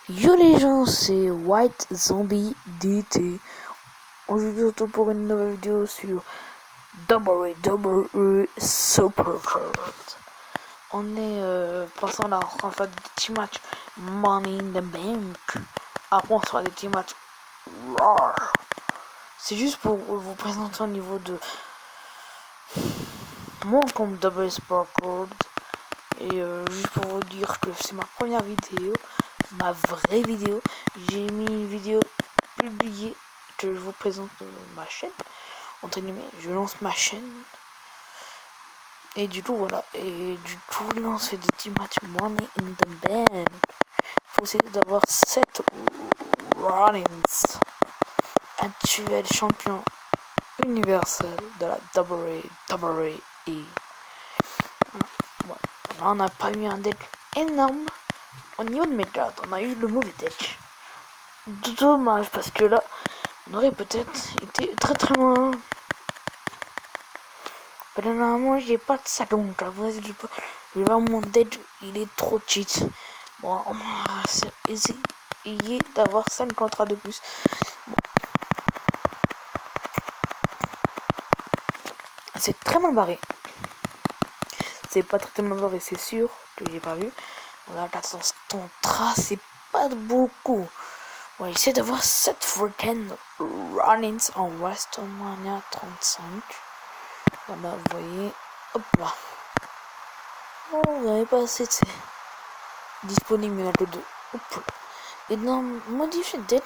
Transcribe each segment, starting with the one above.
Yo les gens, c'est White Zombie DT. On se retrouve pour une nouvelle vidéo sur WWE Supercard. On est passant là en fait des petits matchs Money in the Bank. Après on sera des petits matchs Raw. C'est juste pour vous présenter au niveau de mon compte WWE Supercard. Et juste pour vous dire que c'est ma première vidéo, ma vraie vidéo. J'ai mis une vidéo publiée que je vous présente ma chaîne. Entre guillemets, je lance ma chaîne. Et du coup, voilà. Et du coup, là, on se fait des petits matchs Money in the Bank. Faut essayer d'avoir 7 Rollins, actuel champion universel de la WWE. Voilà. Là, on n'a pas eu un deck énorme. Au niveau de mes cartes, on a eu le mauvais deck. Dommage, parce que là, on aurait peut-être été très très loin. Normalement, j'ai pas de salon, vous inquiétez pas. Je vais voir mon deck, il est trop cheat. Bon, on va essayer d'avoir 5 contrats de plus. Bon. C'est très mal barré. C'est pas très mal barré, c'est sûr que j'ai pas vu. Voilà, 400 contrats, c'est pas beaucoup. On va essayer d'avoir 7 freaking runnings en WrestleMania 35. Voilà, vous voyez, hop là. Oh, vous n'avez pas assez de disponible, il y en a que 2. Hop là. Et dans modifier date,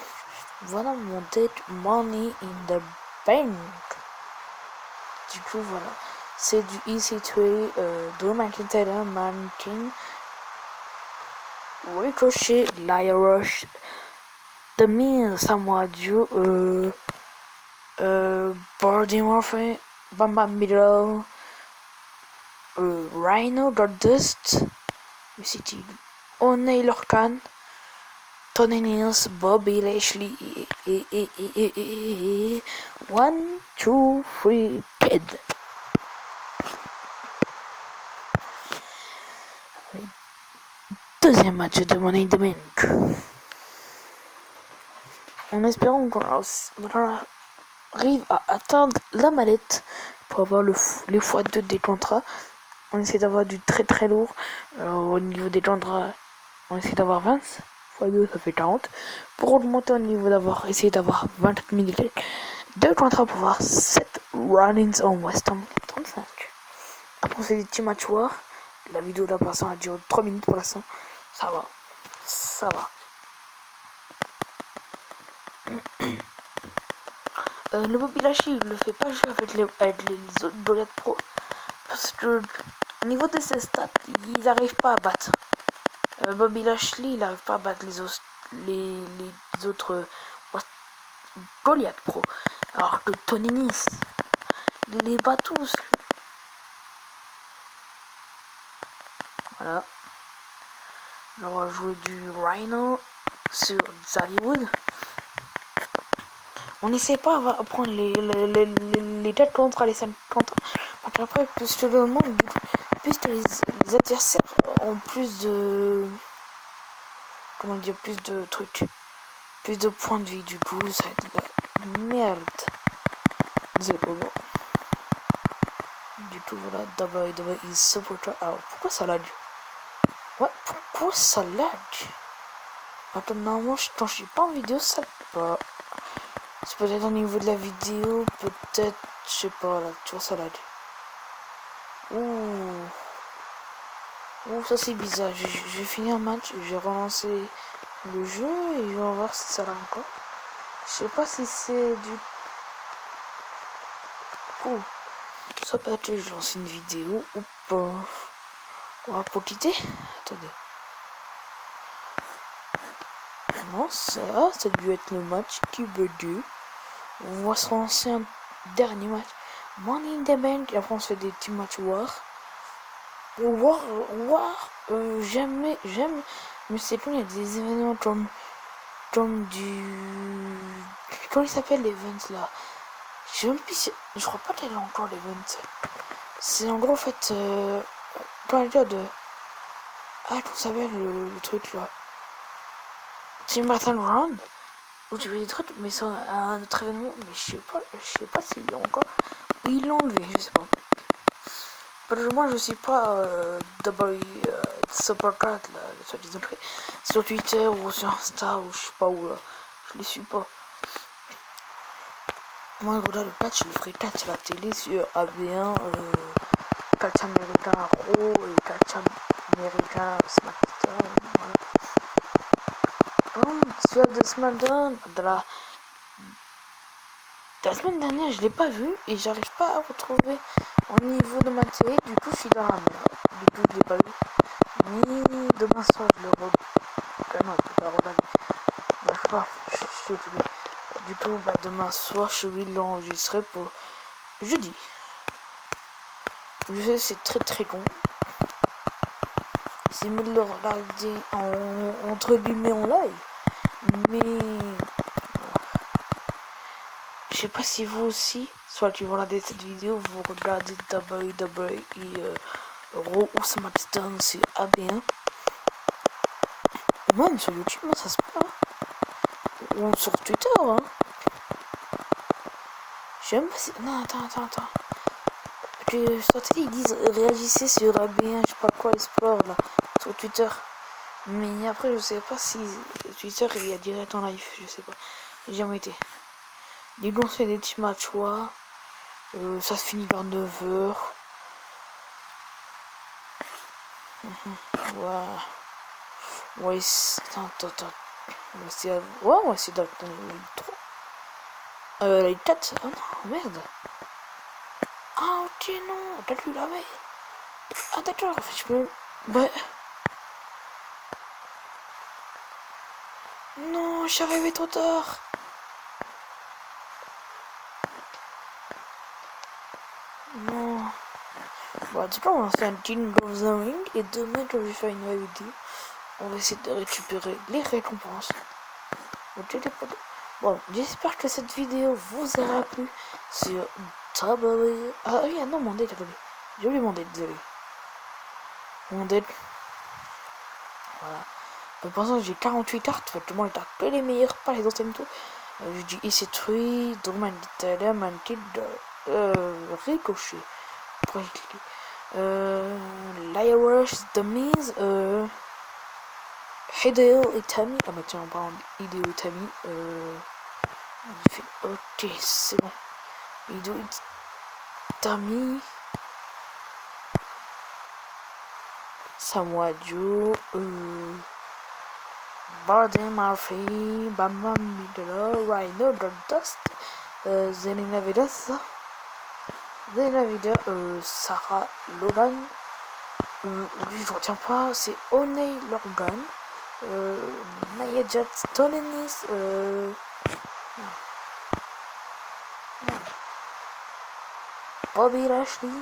voilà mon date Money in the Bank. Du coup, voilà. C'est du EC3, Drew McIntyre, Mannequin, Ricochet, Lio Rush, The Miz, Samoa Joe, Buddy Murphy, Bam Bam Bigelow, Rhino, Goldust, City, O'Neil Khan, Tony Nils, Bobby Lashley, 1, 2, 3, kid. Deuxième match de Money in the Bank. En espérant qu'on arrive à atteindre la mallette pour avoir les x2 des contrats. On essaie d'avoir du très très lourd. Au niveau des contrats, on essaie d'avoir 20 x2, ça fait 40. Pour augmenter au niveau d'avoir, essayer d'avoir 24 000 deux contrats pour avoir 7 runnings en Western 35. Après, c'est des petits matchs war. La vidéo là, pour l'instant, a duré 3 minutes pour l'instant. Ça va. Ça va. Le Bobby Lashley, il le fait pas jouer avec les autres Goliath Pro. Parce que, au niveau de ses stats, ils n'arrivent pas à battre. Bobby Lashley, il n'arrive pas à battre les autres Goliath Pro. Alors que Tony Nese, il les bat tous. Voilà. On va jouer du Rhino sur Hollywood. On n'essaie pas à prendre les 4 contre les 5 contre. Donc après, plus que le monde, plus que les adversaires ont plus de. Comment dire, plus de trucs. Plus de points de vie, du coup, ça va être de la merde. Désolé. Du coup, voilà, WWE Supporter. Alors, pourquoi ça lag? Ouais, pourquoi ça lag? Attends, normalement, quand je suis pas en vidéo, ça lag pas. C'est peut-être au niveau de la vidéo, peut-être, je sais pas, là, tu vois, ça lag. Ouh, ça c'est bizarre. J'ai fini un match, j'ai relancé le jeu et on va voir si ça lag encore. Je sais pas si c'est du coup. Ça peut être que je lance une vidéo ou pas. On va pas quitter. Attendez. Non, ça a dû être le match Cube 2. On va se lancer un dernier match. Money in the Bank. Et après, on se fait des petits matchs War. J'aime. Mais c'est quand il y a des événements comme du. Comment il s'appelle l'event là? Je crois pas qu'elle a encore l'event. C'est en gros, en fait. Quand elle de. Ah, comment s'appelle le truc là? C'est Marathon Run où tu fais des trucs, mais c'est un autre événement, mais je sais pas s'il est encore. Ils l'ont enlevé, je sais pas. Parce que moi je suis pas Supercat là, soi-disant sur Twitter ou sur Insta ou je sais pas où là. Je les suis pas. Moi je regarde le patch, le vrai catch à la télé sur AB1, catch américain Raw et catch américain SmackDown, voilà. Bon, soit de SmackDown, de la semaine dernière je l'ai pas vu et j'arrive pas à retrouver au niveau de ma télé, du coup je suis dans la merde. Du coup je l'ai pas vu. Ni demain soir je le regarde. Non, je peux pas regarder. Bah, je sais pas, je suis oublié. Du coup, bah, demain soir je vais l'enregistrer pour jeudi. Je sais, c'est très très con. C'est mieux de le regarder entre guillemets en live. Mais je sais pas si vous aussi, soit tu regardez cette vidéo, vous regardez WWE Raw ou SmackDown sur AB1. Ou même sur YouTube, ça se peut. Ou sur Twitter, hein. Je sais même pas si. Non, attends. Sur télé, ils disent réagissez sur AB1, je sais pas quoi, Explore là, sur Twitter. Mais après, je sais pas si Twitter il y a direct en live, je sais pas. J'ai jamais été. Du coup, on fait des petits matchs, ça se finit vers 9h. Ouais. Ouais, attends. On va essayer d'attendre la 3. La 4. Oh non, merde. Ah, ok, non. T'as lu la veille. Ah, d'accord. En fait, je peux. Ouais. Non, je suis arrivé trop tard. Non. Bon, en tout cas, on va faire un King of the Ring. Et demain, quand je vais faire une nouvelle vidéo, on va essayer de récupérer les récompenses. Bon, j'espère que cette vidéo vous aura plu sur W. Ah oui, non, mon date, attendez. J'ai oublié mon date, désolé. Mon date. Voilà. De toute façon, j'ai 48 cartes. Tout le monde est que les meilleurs, pas les anciennes tout. Je dis EC3, Dorman d'Italia, Mantil, Ricochet. Pourquoi j'ai cliqué Lyrush, The Miz, Hideo Itami. Ah bah tiens, on parle d'Hideo Itami. Ok, c'est bon. Hideo Itami. Samoa Joe. Barden Murphy. Bam Bam Bigelow. Rhino, Dust. Zelina Vega, Sarah Logan. Lui, je retiens pas. C'est Oney Lorgan. Nia Jax, Tolenis. Bobby Lashley.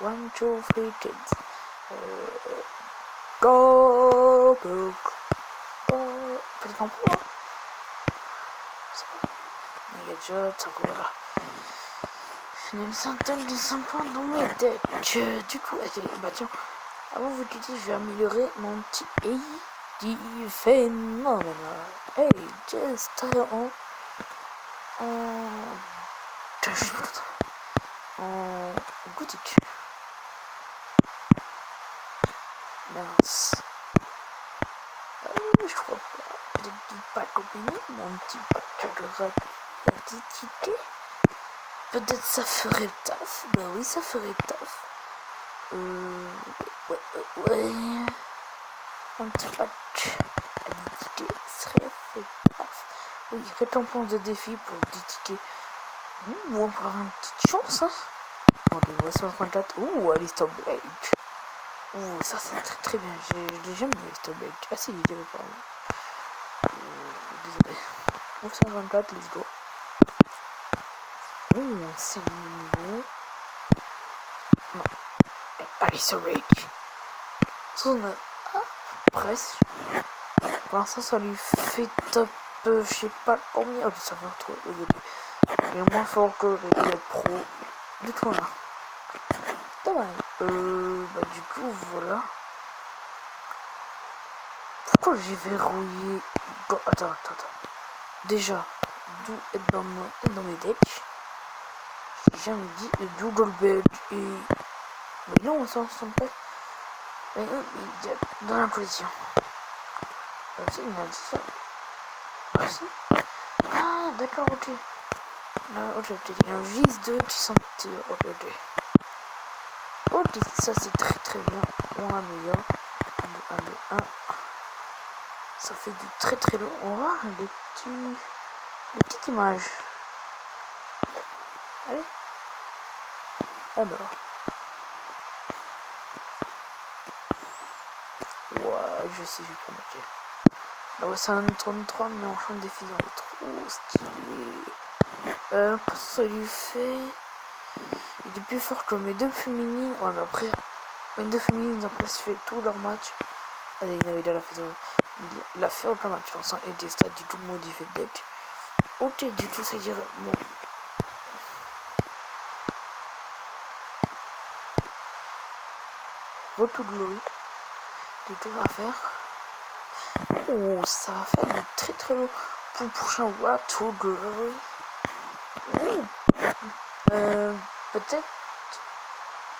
1, 2, 3 kids. Go. Petit emploi. Nia Jax, voilà. Une centaine de 5 points dans mes decks. Du coup, bah tiens, avant vous quitter, je vais améliorer mon petit AI phénoménal. Hey, just en gothique. Mince. Je crois pas. Peut-être du pack compagnie, mon petit pack de rapidité. Peut-être ça ferait taf. Bah oui, ça ferait taf. Ouais. Un petit patch à 10 tickets serait fait taf. Oui, récompense de défi pour 10 tickets. On va avoir une petite chance, hein. On va 64. Alistair Blake. Ça c'est très très bien. J'aime bien Alistair Blake. Ah si, j'avais pas. Désolé. 924, let's go. C'est nouveau. Non. Alistair Blake. Presque. Pour l'instant, ça lui fait top. Je sais pas combien. Oh, ça va trop. Il est moins fort que le pro. Du tout là. Dommage. Du coup, voilà. Pourquoi j'ai verrouillé Attends. Déjà, d'où est dans mes decks. J'ai jamais dit le Google Bed et... Mais non, on s'en fait. Mais non, il est dans la position. Vas-y, il a dit ça. Vas-y. Ah, d'accord, ok. Ok. Il y a un vis 2 qui sentit. Ok. Ok, ça c'est très bien. On améliore. 1, 2, 1. Ça fait du très long. On va voir des petites images. Allez. Alors. Ouais, je sais, je vais promettre. Là, ouais, c'est un 33, mais en champ de défi, il est trop stylé. Ça lui fait. Il est plus fort que mes deux féminines. Ouais, mais après, mes deux féminines ont presque fait tout leur match. Allez, il avait déjà fait. Il a fait aucun match sans et des stats du tout modifié de deck. Ok, du tout, c'est dire. Bon. Retour de Glory. Du tout à faire. Oh, ça va faire du très long pour le prochain Retour de Glory. Peut-être.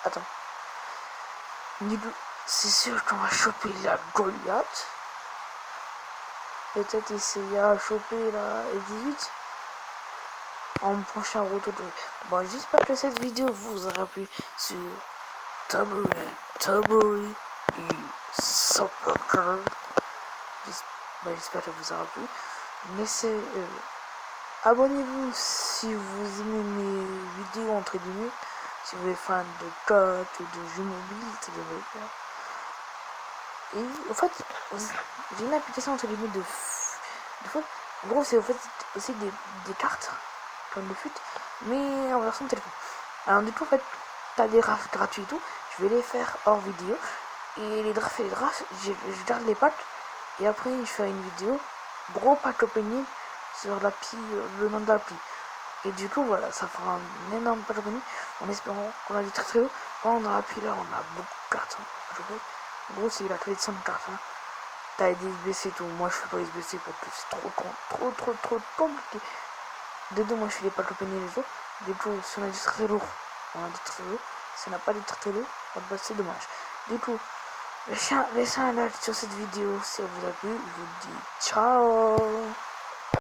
Attends. C'est sûr qu'on va choper la Goliath. Peut-être essayer à choper la E18 en prochain retour de... Bon, j'espère que cette vidéo vous aura plu sur Tabouret et Soccer. J'espère que vous aura plu. Laissez... abonnez-vous si vous aimez mes vidéos entre guillemets. Si vous êtes fan de cartes ou de jeux mobiles, c'est de le faire. Et en fait, j'ai une application entre guillemets de foot. En gros, c'est en fait aussi des cartes comme le foot, mais en version téléphone. Alors du coup, en fait, t'as des drafts gratuits et tout. Je vais les faire hors vidéo. Et les drafts, je garde les packs. Et après, je fais une vidéo. Gros pack opening sur l'appli, le nom de l'appli. Et du coup, voilà, ça fera un énorme pack opening. En espérant qu'on a du très haut. Quand dans l'appli là, on a beaucoup de cartes. En gros, c'est la collection de cartes. T'as des SBC et tout. Moi, je fais pas SBC parce que c'est trop compliqué. De deux, moi, je fais les packs opening les autres. Du coup, si on a du très lourd, on a du très lourd. Si on n'a pas du très lourd, c'est dommage. Du coup, laissez un like sur cette vidéo si elle vous a plu. Je vous dis ciao.